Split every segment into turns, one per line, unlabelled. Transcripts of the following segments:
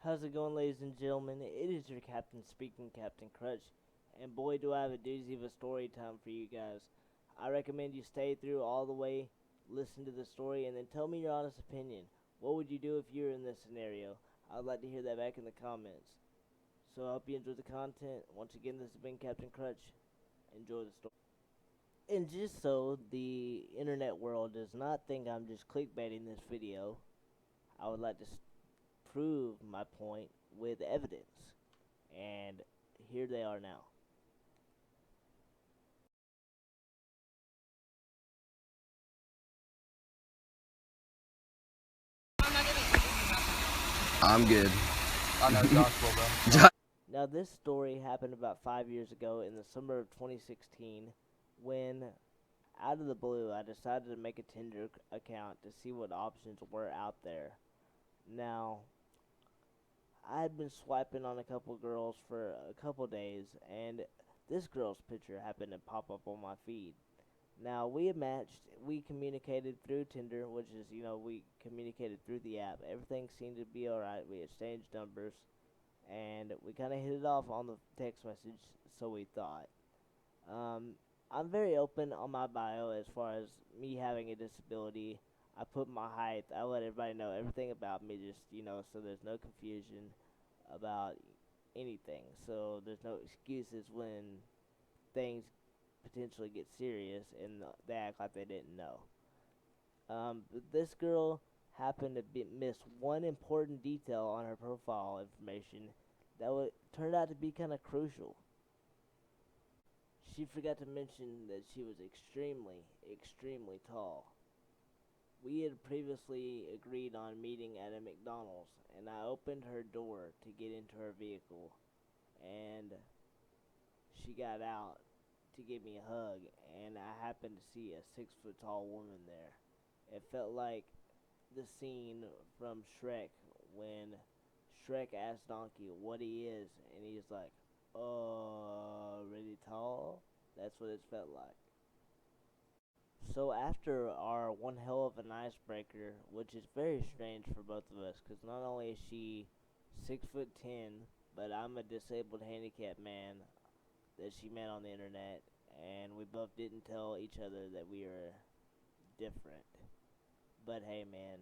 How's it going, ladies and gentlemen? It is your captain speaking, Captain Crutch, and boy, do I have a doozy of a story time for you guys. I recommend you stay through all the way, listen to the story, and then tell me your honest opinion. What would you do if you were in this scenario? I'd like to hear that back in the comments. So I hope you enjoy the content. Once again, this has been Captain Crutch. Enjoy the story. And just so the internet world does not think I'm just clickbaiting this video, I would like to prove my point with evidence. And here they are now.
I'm good.
I know gospel, bro.
Now, this story happened about 5 years ago in the summer of 2016 when, out of the blue, I decided to make a Tinder account to see what options were out there. Now, I had been swiping on a couple girls for a couple days, and this girl's picture happened to pop up on my feed. Now, we had matched, we communicated through Tinder, which is, we communicated through the app. Everything seemed to be alright. We exchanged numbers, and we kind of hit it off on the text message, so we thought. I'm very open on my bio as far as me having a disability. I put my height. I let everybody know everything about me, just, so there's no confusion about anything. So there's no excuses when things potentially get serious and they act like they didn't know. But this girl happened to miss one important detail on her profile information that turned out to be kind of crucial. She forgot to mention that she was extremely, extremely tall. We had previously agreed on meeting at a McDonald's, and I opened her door to get into her vehicle, and she got out to give me a hug, and I happened to see a 6 foot tall woman there. It felt like the scene from Shrek when Shrek asked Donkey what he is, and he's like, really tall? That's what it felt like. So after our one hell of an icebreaker, which is very strange for both of us, because not only is she 6'10", but I'm a disabled handicapped man that she met on the internet, and we both didn't tell each other that we were different. But hey, man,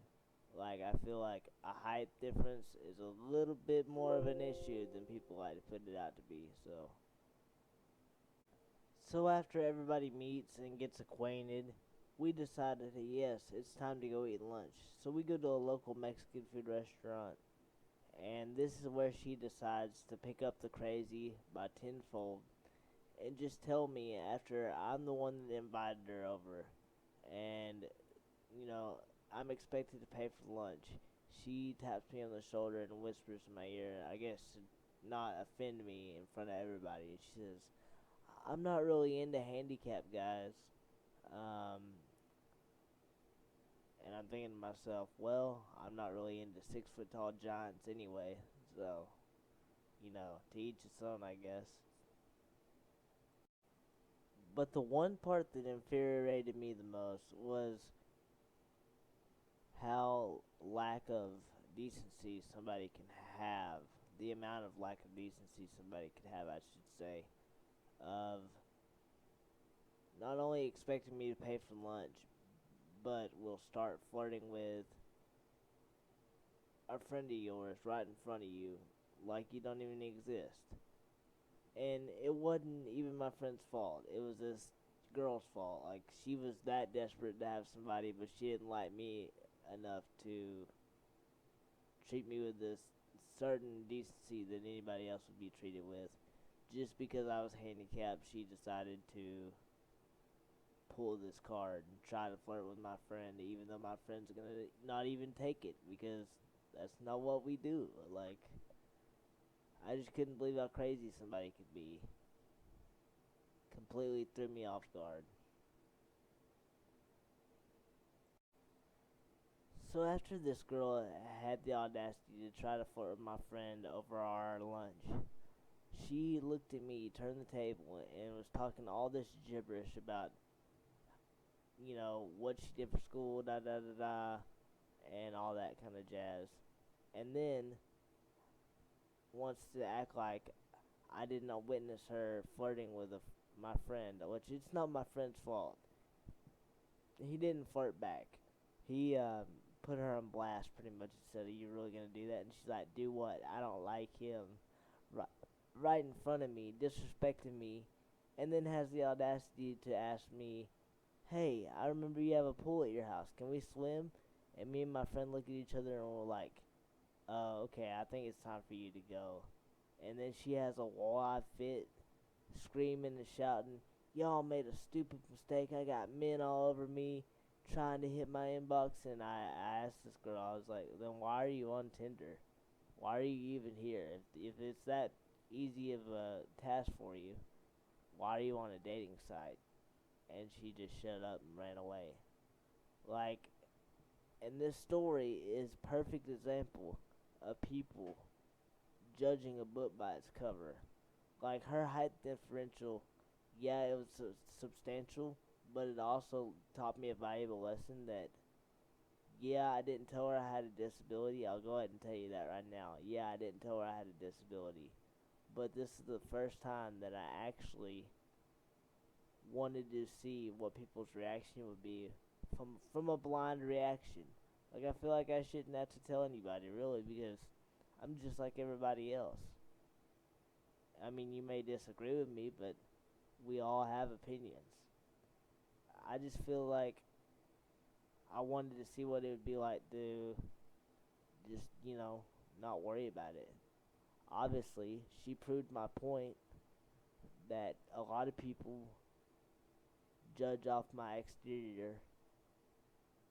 like, I feel like a height difference is a little bit more of an issue than people like to put it out to be. So after everybody meets and gets acquainted, we decided that yes, it's time to go eat lunch. So we go to a local Mexican food restaurant, and this is where she decides to pick up the crazy by tenfold and just tell me after I'm the one that invited her over, and you know I'm expected to pay for lunch. She taps me on the shoulder and whispers in my ear, I guess to not offend me in front of everybody. She says, "I'm not really into handicap guys." Um, and I'm thinking to myself, well, I'm not really into 6 foot tall giants anyway, so to each his own, I guess. But the one part that infuriated me the most was how lack of decency somebody can have. The amount of lack of decency somebody can have, I should say, of not only expecting me to pay for lunch, but will start flirting with a friend of yours right in front of you like you don't even exist. And it wasn't even my friend's fault. It was this girl's fault. Like, she was that desperate to have somebody, but she didn't like me enough to treat me with this certain decency that anybody else would be treated with. Just because I was handicapped, she decided to pull this card and try to flirt with my friend, even though my friend's gonna not even take it because that's not what we do. Like, I just couldn't believe how crazy somebody could be. Completely threw me off guard. So after this girl had the audacity to try to flirt with my friend over our lunch, she looked at me, turned the table, and was talking all this gibberish about, what she did for school, da da da da, and all that kind of jazz. And then wants to act like I did not witness her flirting with my friend, which it's not my friend's fault. He didn't flirt back. He put her on blast pretty much and said, "Are you really gonna do that?" And she's like, "Do what? I don't like him." Right, right in front of me, disrespecting me, and then has the audacity to ask me, "Hey, I remember you have a pool at your house. Can we swim?" And me and my friend look at each other and we're like, okay, I think it's time for you to go." And then she has a wide fit, screaming and shouting, "Y'all made a stupid mistake. I got men all over me trying to hit my inbox." And I asked this girl, I was like, "Then why are you on Tinder? Why are you even here? If it's that easy of a task for you, why are you on a dating site?" And she just shut up and ran away. Like, and this story is perfect example of people judging a book by its cover. Like, her height differential, yeah, it was substantial, but it also taught me a valuable lesson that, yeah, I didn't tell her I had a disability. I'll go ahead and tell you that right now. Yeah, I didn't tell her I had a disability. But this is the first time that I actually wanted to see what people's reaction would be from a blind reaction. Like, I feel like I shouldn't have to tell anybody, really, because I'm just like everybody else. I mean, you may disagree with me, but we all have opinions. I just feel like I wanted to see what it would be like to just, not worry about it. Obviously, she proved my point that a lot of people judge off my exterior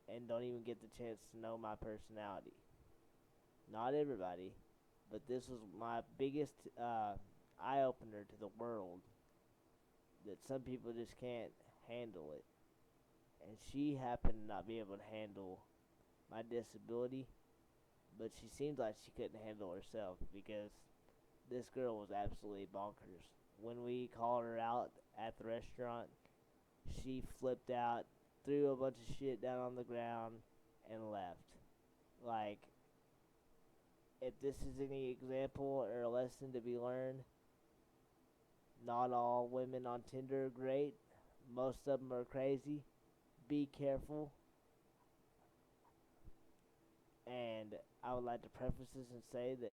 and don't even get the chance to know my personality. Not everybody, but this was my biggest eye opener to the world, that some people just can't handle it. And she happened to not be able to handle my disability, but she seemed like she couldn't handle herself, because this girl was absolutely bonkers. When we called her out at the restaurant, she flipped out, threw a bunch of shit down on the ground, and left. Like, if this is any example or a lesson to be learned, not all women on Tinder are great. Most of them are crazy. Be careful. And I would like to preface this and say that